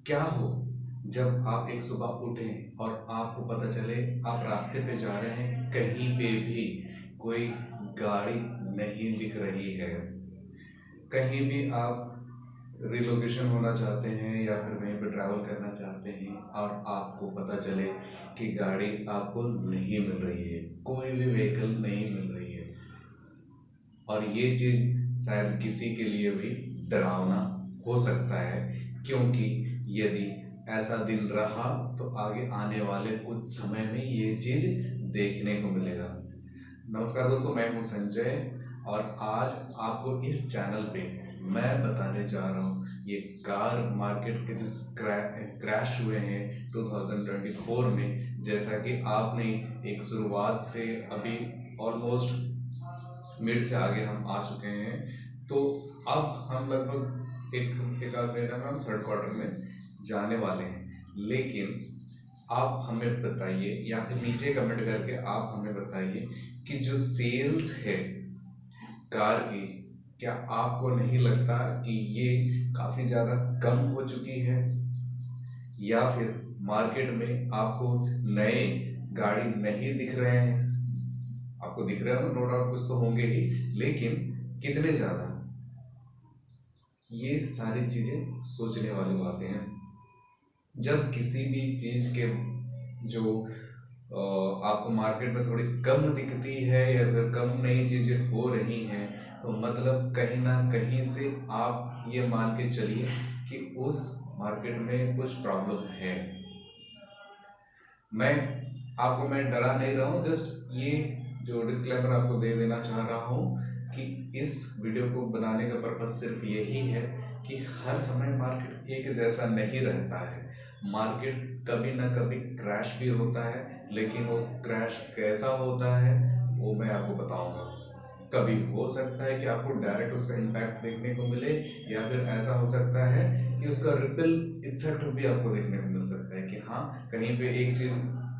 क्या हो जब आप एक सुबह उठें और आपको पता चले आप रास्ते पे जा रहे हैं, कहीं पे भी कोई गाड़ी नहीं दिख रही है। कहीं भी आप रिलोकेशन होना चाहते हैं या फिर कहीं पे ट्रैवल करना चाहते हैं और आपको पता चले कि गाड़ी आपको नहीं मिल रही है, कोई भी व्हीकल नहीं मिल रही है। और ये चीज़ शायद किसी के लिए भी डरावना हो सकता है, क्योंकि यदि ऐसा दिन रहा तो आगे आने वाले कुछ समय में ये चीज़ देखने को मिलेगा। नमस्कार दोस्तों, मैं हूं संजय और आज आपको इस चैनल पे मैं बताने जा रहा हूँ ये कार मार्केट के जो क्रैश हुए हैं 2024 में। जैसा कि आपने एक शुरुआत से अभी ऑलमोस्ट मिड से आगे हम आ चुके हैं, तो अब हम लगभग एक आध महीना में हम थर्ड क्वार्टर में जाने वाले हैं। लेकिन आप हमें बताइए या फिर नीचे कमेंट करके आप हमें बताइए कि जो सेल्स है कार की, क्या आपको नहीं लगता कि ये काफ़ी ज़्यादा कम हो चुकी है, या फिर मार्केट में आपको नए गाड़ी नहीं दिख रहे हैं। आपको दिख रहे हो, नो डाउट कुछ तो होंगे ही, लेकिन कितने ज़्यादा, ये सारी चीज़ें सोचने वाली बातें हैं। जब किसी भी चीज़ के जो आपको मार्केट में थोड़ी कम दिखती है या फिर कम नई चीज़ें हो रही हैं, तो मतलब कहीं ना कहीं से आप ये मान के चलिए कि उस मार्केट में कुछ प्रॉब्लम है। मैं डरा नहीं रहा हूँ, जस्ट ये जो डिस्क्लेमर आपको दे देना चाह रहा हूँ कि इस वीडियो को बनाने का पर्पस सिर्फ यही है कि हर समय मार्केट एक जैसा नहीं रहता है। मार्केट कभी ना कभी क्रैश भी होता है, लेकिन वो क्रैश कैसा होता है वो मैं आपको बताऊंगा। कभी हो सकता है कि आपको डायरेक्ट उसका इम्पैक्ट देखने को मिले, या फिर ऐसा हो सकता है कि उसका रिपल इफेक्ट भी आपको देखने को मिल सकता है कि हाँ, कहीं पे एक चीज़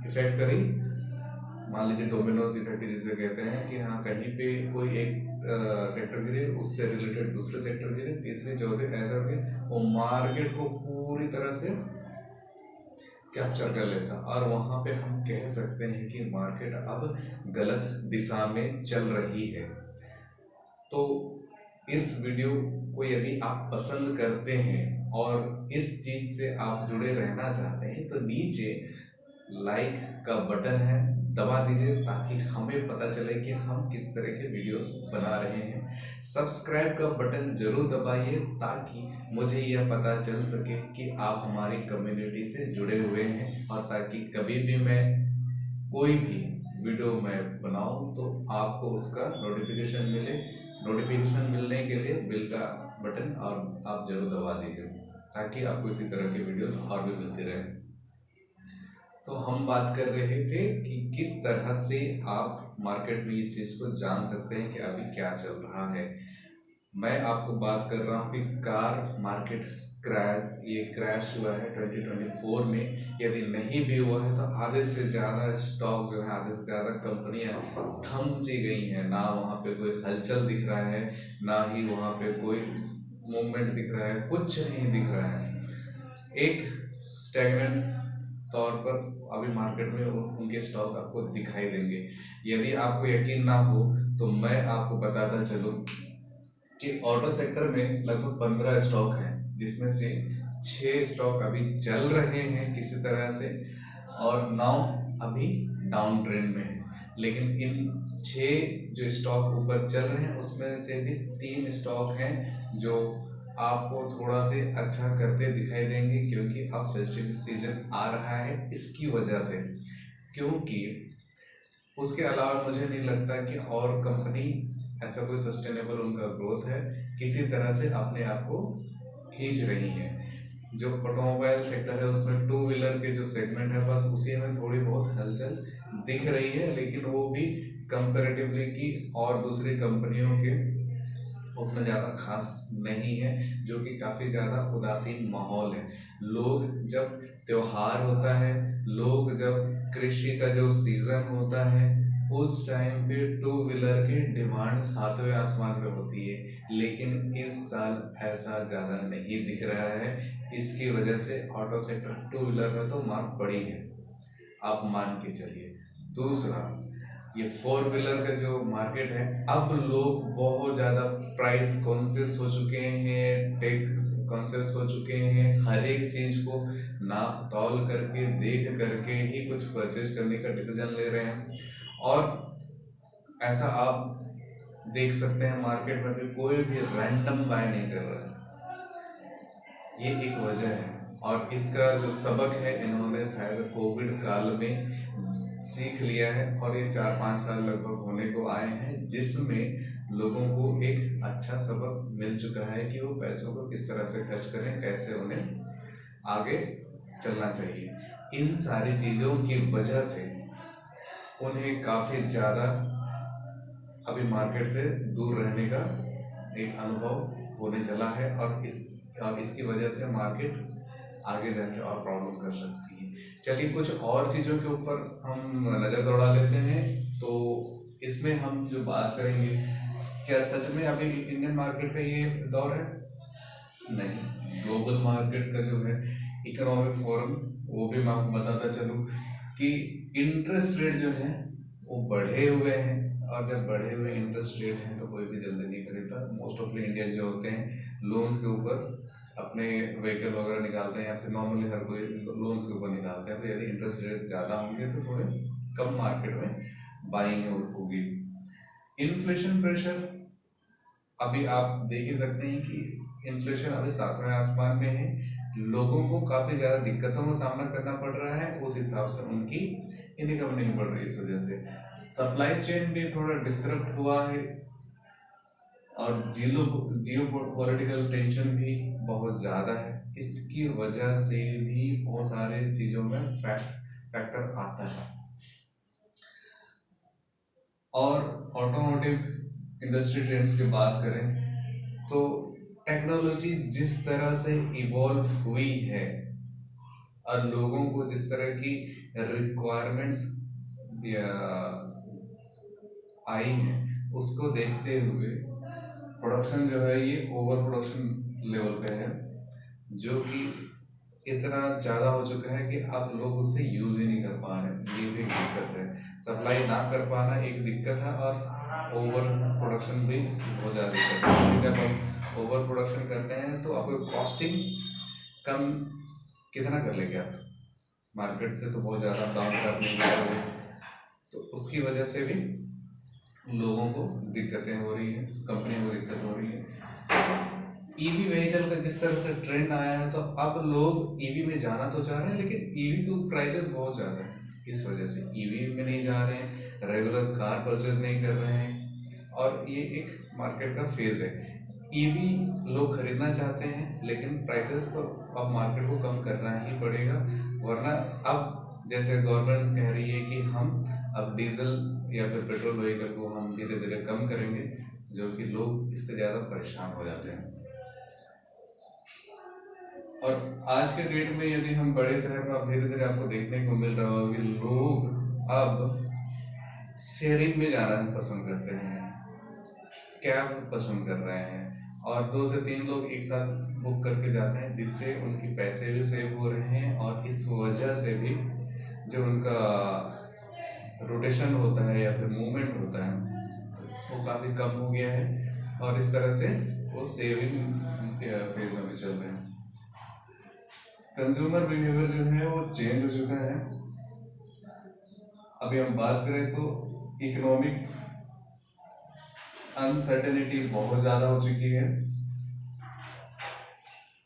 इफेक्ट करी, मान लीजिए डोमिनोज इफेक्ट जिसे कहते हैं कि हाँ, कहीं पे कोई एक सेक्टर गिरे, उससे रिलेटेड दूसरे सेक्टर गिरे, तीसरे चौथे, ऐसा भी वो मार्केट को पूरी तरह से कैप्चर कर लेता। और वहाँ पे हम कह सकते हैं कि मार्केट अब गलत दिशा में चल रही है। तो इस वीडियो को यदि आप पसंद करते हैं और इस चीज़ से आप जुड़े रहना चाहते हैं, तो नीचे लाइक का बटन है, दबा दीजिए ताकि हमें पता चले कि हम किस तरह के वीडियोस बना रहे हैं। सब्सक्राइब का बटन जरूर दबाइए ताकि मुझे यह पता चल सके कि आप हमारी कम्युनिटी से जुड़े हुए हैं, और ताकि कभी भी मैं कोई भी वीडियो मैं बनाऊं तो आपको उसका नोटिफिकेशन मिले। नोटिफिकेशन मिलने के लिए बिल का बटन और आप जरूर दबा दीजिए ताकि आपको इसी तरह के वीडियोस और भी मिलते रहे। तो हम बात कर रहे थे कि किस तरह से आप मार्केट में इस चीज़ को जान सकते हैं कि अभी क्या चल रहा है। मैं आपको बात कर रहा हूँ कि कार मार्केट ये क्रैश हुआ है 2024 में। यदि नहीं भी हुआ है तो आधे से ज़्यादा स्टॉक जो है, आधे से ज़्यादा कंपनियां थम सी गई हैं। ना वहाँ पे कोई हलचल दिख रहा है, ना ही वहाँ पे कोई मूवमेंट दिख रहा है, कुछ नहीं दिख रहा है। एक स्टैग्नेंट तौर पर अभी मार्केट में उनके स्टॉक आपको दिखाई देंगे। यदि आपको यकीन ना हो तो मैं आपको बताता चलूँ कि ऑटो सेक्टर में लगभग 15 स्टॉक हैं, जिसमें से 6 स्टॉक अभी चल रहे हैं किसी तरह से, और 9 अभी डाउन ट्रेंड में है। लेकिन इन 6 जो स्टॉक ऊपर चल रहे हैं उसमें से भी 3 स्टॉक हैं जो आपको थोड़ा से अच्छा करते दिखाई देंगे, क्योंकि अब फेस्टिव सीजन आ रहा है इसकी वजह से। क्योंकि उसके अलावा मुझे नहीं लगता कि और कंपनी ऐसा कोई सस्टेनेबल उनका ग्रोथ है, किसी तरह से अपने आप को खींच रही है। जो ऑटोमोबाइल सेक्टर है उसमें टू व्हीलर के जो सेगमेंट है बस उसी में थोड़ी बहुत हलचल दिख रही है, लेकिन वो भी कंपैरेटिवली की और दूसरी कंपनियों के उतना ज़्यादा खास नहीं है, जो कि काफ़ी ज़्यादा उदासीन माहौल है। लोग जब त्योहार होता है, लोग जब कृषि का जो सीज़न होता है उस टाइम पे टू व्हीलर की डिमांड सातवें आसमान पे होती है, लेकिन इस साल ऐसा ज़्यादा नहीं दिख रहा है। इसकी वजह से ऑटो सेक्टर टू व्हीलर में तो मार पड़ी है, आप मान के चलिए। दूसरा, ये फोर व्हीलर का जो मार्केट है, अब लोग बहुत ज़्यादा प्राइस कॉन्शियस हो चुके हैं, टेक कॉन्शियस हो चुके हैं। हर एक चीज़ को नाप तौल करके देख करके ही कुछ परचेज करने का डिसीजन ले रहे हैं। और ऐसा आप देख सकते हैं मार्केट में भी कोई भी रैंडम बाय नहीं कर रहा है। ये एक वजह है, और इसका जो सबक है इन्होंने शायद कोविड काल में सीख लिया है, और ये 4-5 साल लगभग होने को आए हैं, जिसमें लोगों को एक अच्छा सबक मिल चुका है कि वो पैसों को किस तरह से खर्च करें, कैसे उन्हें आगे चलना चाहिए। इन सारी चीज़ों की वजह से उन्हें काफ़ी ज़्यादा अभी मार्केट से दूर रहने का एक अनुभव होने चला है, और इसकी वजह से मार्केट आगे जाके और प्रॉब्लम कर सकती है। चलिए कुछ और चीज़ों के ऊपर हम नज़र दौड़ा लेते हैं। तो इसमें हम जो बात करेंगे, क्या सच में अभी इंडियन मार्केट का ये दौर है? नहीं, ग्लोबल मार्केट का जो है इकोनॉमिक फोरम, वो भी मैं आपको बताता चलूँ कि इंटरेस्ट रेट जो है वो बढ़े हुए हैं, और जब बढ़े हुए इंटरेस्ट रेट हैं तो कोई भी जल्दी नहीं खरीदता। मोस्ट ऑफ इंडियन जो होते हैं लोन्स के ऊपर अपने व्हीकल वगैरह निकालते हैं, या फिर नॉर्मली हर कोई लोन्स के ऊपर निकालते हैं। तो यदि इंटरेस्ट रेट ज़्यादा होंगे तो थोड़े कम मार्केट में बाइंग होगी। इन्फ्लेशन प्रेशर, अभी आप देख ही सकते हैं कि इन्फ्लेशन अभी सातवें आसमान में है। लोगों को काफ़ी ज़्यादा दिक्कतों का सामना करना पड़ रहा है, उस हिसाब से उनकी इनकम नहीं बढ़ रही। इस वजह से सप्लाई चेन भी थोड़ा डिसरप्ट हुआ है, और जियो पॉलिटिकल टेंशन भी बहुत ज़्यादा है। इसकी वजह से भी बहुत सारे चीज़ों में फैक्टर आता है। और ऑटोमोटिव इंडस्ट्री ट्रेंड्स की बात करें तो टेक्नोलॉजी जिस तरह से इवॉल्व हुई है, और लोगों को जिस तरह की रिक्वायरमेंट्स आई हैं, उसको देखते हुए प्रोडक्शन जो है ये ओवर प्रोडक्शन लेवल पे है, जो कि इतना ज़्यादा हो चुका है कि अब लोग उसे यूज़ ही नहीं कर पा रहे। ये भी एक दिक्कत है, सप्लाई ना कर पाना एक दिक्कत है, और ओवर प्रोडक्शन भी बहुत ज़्यादा दिक्कत है। जब हम ओवर प्रोडक्शन करते हैं तो आपको कॉस्टिंग कम कितना कर लेंगे आप, मार्केट से तो बहुत ज़्यादा डाउन कर नहीं जाएगा, तो उसकी वजह से भी लोगों को दिक्कतें हो रही हैं, कंपनियों को दिक्कत हो रही है। ईवी व्हीकल का जिस तरह से ट्रेंड आया है, तो अब लोग ईवी में जाना तो चाह रहे हैं, लेकिन ईवी के प्राइसेस बहुत ज़्यादा है। इस वजह से ईवी में नहीं जा रहे हैं, रेगुलर कार परचेज नहीं कर रहे हैं, और ये एक मार्केट का फेज है। ईवी लोग खरीदना चाहते हैं, लेकिन प्राइसेस तो अब मार्केट को कम करना ही पड़ेगा, वरना अब जैसे गवर्नमेंट कह रही है कि हम अब डीजल या फिर पेट्रोल व्हीकल को हम धीरे धीरे कम करेंगे, जो कि लोग इससे ज़्यादा परेशान हो जाते हैं। और आज के डेट में यदि हम बड़े शहर में अब धीरे धीरे आपको देखने को मिल रहा होगा कि लोग अब शेयरिंग में जाना पसंद करते हैं, कैब पसंद कर रहे हैं, और 2 से 3 लोग एक साथ बुक करके जाते हैं, जिससे उनके पैसे भी सेव हो रहे हैं, और इस वजह से भी जो उनका रोटेशन होता है या फिर मूवमेंट होता है वो काफ़ी कम हो गया है, और इस तरह से वो सेविंग फेज में भी चल रहे हैं। कंज्यूमर बिहेवियर जो है वो चेंज हो चुका है। अभी हम बात करें तो इकोनॉमिक अनसर्टेनिटी बहुत ज़्यादा हो चुकी है,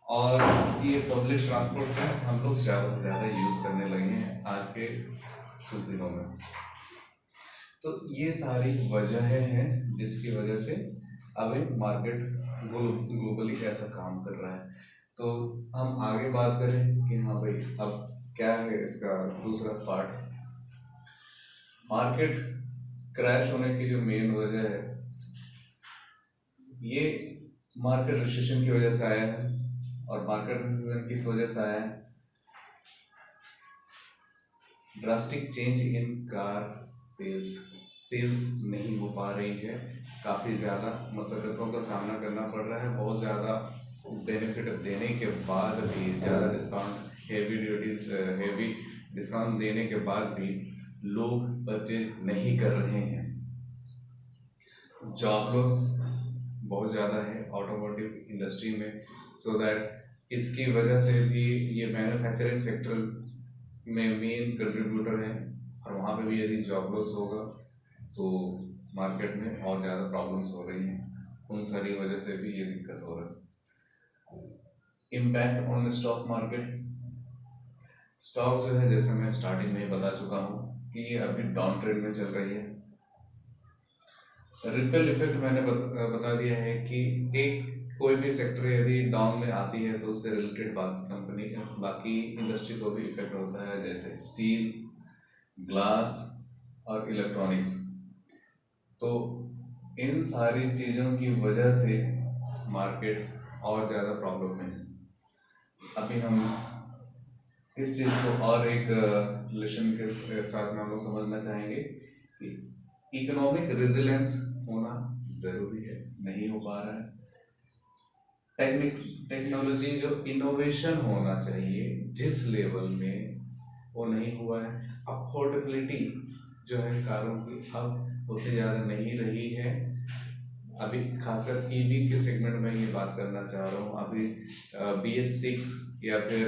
और ये पब्लिक ट्रांसपोर्ट का हम लोग ज़्यादा से ज़्यादा यूज़ करने लगे हैं आज के कुछ दिनों में। तो ये सारी वजहें हैं जिसकी वजह से अभी मार्केट ग्लोबली कैसा काम कर रहा है। तो हम आगे बात करें कि हाँ भाई अब क्या है इसका दूसरा पार्ट। मार्केट क्रैश होने की जो मेन वजह है, ये मार्केट रिसेशन की वजह से आया है, और मार्केट रिसेशन किस वजह से आया है? Drastic change in car sales. Sales नहीं हो पा रही है, काफ़ी ज़्यादा मशक्क़तों का सामना करना पड़ रहा है। बहुत ज़्यादा बेनिफिट देने के बाद भी, ज़्यादा डिस्काउंट, हेवी डिस्काउंट देने के बाद भी लोग परचेज नहीं कर रहे हैं। जॉब लॉस बहुत ज़्यादा है ऑटोमोटिव इंडस्ट्री में, सो दैट इसकी वजह से भी ये मैन्युफैक्चरिंग सेक्टर में मेन कंट्रीब्यूटर है, और वहाँ पे भी यदि जॉब लॉस होगा तो मार्केट में और ज़्यादा प्रॉब्लम्स हो रही हैं। उन सारी वजह से भी ये दिक्कत हो रहा है। Impact on the stock market, stock जो है, जैसे मैं स्टार्टिंग में ही बता चुका हूँ कि ये अभी डाउन ट्रेंड में चल रही है। रिपल इफेक्ट मैंने बता दिया है कि एक कोई भी सेक्टर यदि डाउन में आती है तो उससे रिलेटेड बाकी इंडस्ट्री को भी इफेक्ट होता है, जैसे स्टील, ग्लास और इलेक्ट्रॉनिक्स। तो इन सारी चीज़ों की वजह से मार्केट और ज़्यादा प्रॉब्लम में है। अभी हम इस चीज़ को और एक रिलेशन के साथ में हम लोग समझना चाहेंगे कि इकोनॉमिक रेजिलेंस होना ज़रूरी है, नहीं हो पा रहा है। टेक्नोलॉजी जो इनोवेशन होना चाहिए जिस लेवल में, वो नहीं हुआ है। अफोर्डेबिलिटी जो है कारों की अब उतनी ज़्यादा नहीं रही है। अभी खासकर ईवी के सेगमेंट में ये बात करना चाह रहा हूँ। अभी BS6 या फिर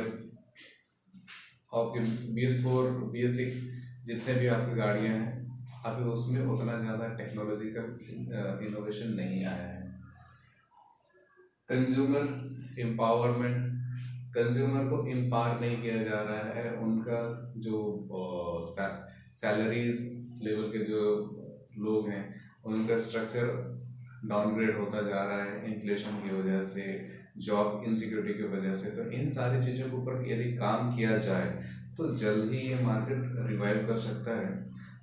आपके BS4, BS6 जितने भी आपकी गाड़ियाँ हैं, अभी उसमें उतना ज़्यादा टेक्नोलॉजिकल इनोवेशन नहीं आया है। कंज्यूमर एम्पावरमेंट, कंज्यूमर को एम्पावर नहीं किया जा रहा है। उनका जो सैलरीज लेवल के जो लोग हैं, उनका स्ट्रक्चर डाउनग्रेड होता जा रहा है इन्फ्लेशन की वजह से, जॉब इनसिक्योरिटी की वजह से। तो इन सारी चीज़ों के ऊपर यदि काम किया जाए तो जल्द ही ये मार्केट रिवाइव कर सकता है।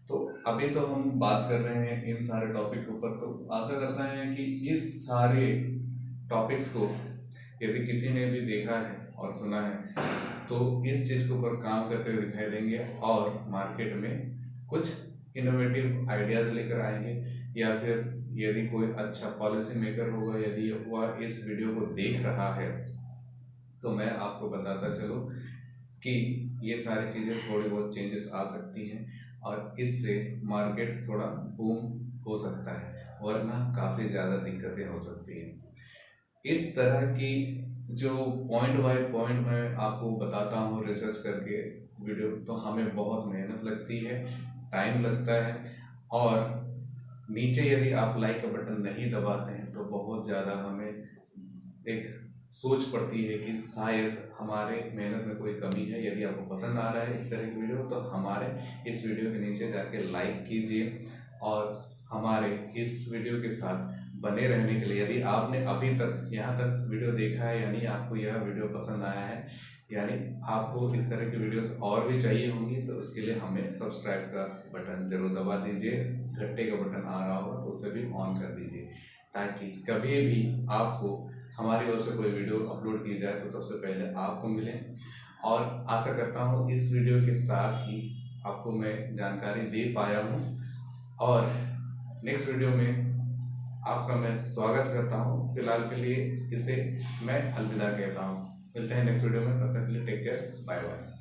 तो अभी तो हम बात कर रहे हैं इन सारे टॉपिक के ऊपर, तो आशा करता है कि इस सारे टॉपिक्स को यदि किसी ने भी देखा है और सुना है तो इस चीज़ के ऊपर काम करते हुए दिखाई देंगे और मार्केट में कुछ इनोवेटिव आइडियाज़ लेकर आएंगे। या फिर यदि कोई अच्छा पॉलिसी मेकर होगा, यदि वह इस वीडियो को देख रहा है, तो मैं आपको बताता चलूँ कि ये सारी चीज़ें थोड़ी बहुत चेंजेस आ सकती हैं और इससे मार्केट थोड़ा बूम हो सकता है, वरना काफ़ी ज़्यादा दिक्कतें हो सकती हैं। इस तरह की जो पॉइंट बाय पॉइंट मैं आपको बताता हूँ रिसर्च करके वीडियो, तो हमें बहुत मेहनत लगती है, टाइम लगता है, और नीचे यदि आप लाइक का बटन नहीं दबाते हैं तो बहुत ज़्यादा हमें एक सोच पड़ती है कि शायद हमारे मेहनत में कोई कमी है। यदि आपको पसंद आ रहा है इस तरह की वीडियो तो हमारे इस वीडियो के नीचे जाके लाइक कीजिए, और हमारे इस वीडियो के साथ बने रहने के लिए, यदि आपने अभी तक यहाँ तक वीडियो देखा है यानी आपको यह वीडियो पसंद आया है, यानी आपको इस तरह की वीडियोस और भी चाहिए होंगी, तो उसके लिए हमें सब्सक्राइब का बटन ज़रूर दबा दीजिए। घंटे का बटन आ रहा होगा तो उसे भी ऑन कर दीजिए, ताकि कभी भी आपको हमारी ओर से कोई वीडियो अपलोड की जाए तो सबसे पहले आपको मिले। और आशा करता हूँ इस वीडियो के साथ ही आपको मैं जानकारी दे पाया हूँ, और नेक्स्ट वीडियो में आपका मैं स्वागत करता हूँ। फिलहाल के लिए इसे मैं अलविदा कहता हूँ। मिलते हैं नेक्स्ट वीडियो में, तब तक के लिए टेक केयर, बाय बाय।